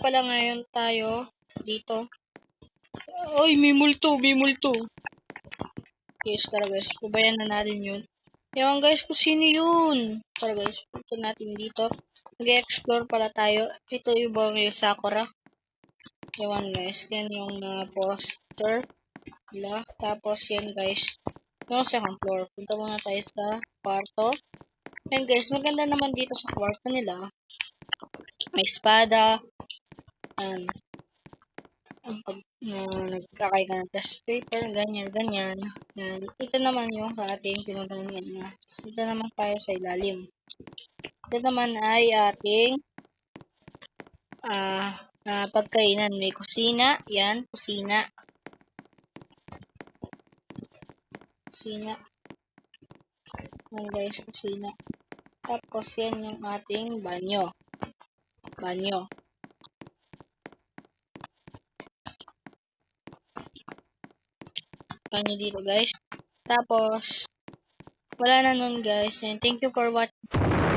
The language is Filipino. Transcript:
pala ngayon tayo dito. Oy, may multo, may multo. Yes, tara guys. Pabayan na natin yun. Ewan guys kung sino yun. Tara guys, punta natin dito. Nag-explore pala tayo. Ito yung Bongyo Sakura. Ewan guys, yan yung poster. Tapos yan guys, yung second floor. Punta muna tayo sa kwarto. Yan guys, maganda naman dito sa kwarto nila. May espada. Yan. Nagkakay ka ng test paper, ganyan. Yan. Ito naman yung sa ating pinuntahan ngayon. Ito naman tayo sa ilalim. Ito naman ay ating pagkainan. May kusina. Yan, kusina. Yan guys, kusina. Tapos yan yung ating banyo. Banyo dito guys. Tapos wala na nun guys. And thank you for watching.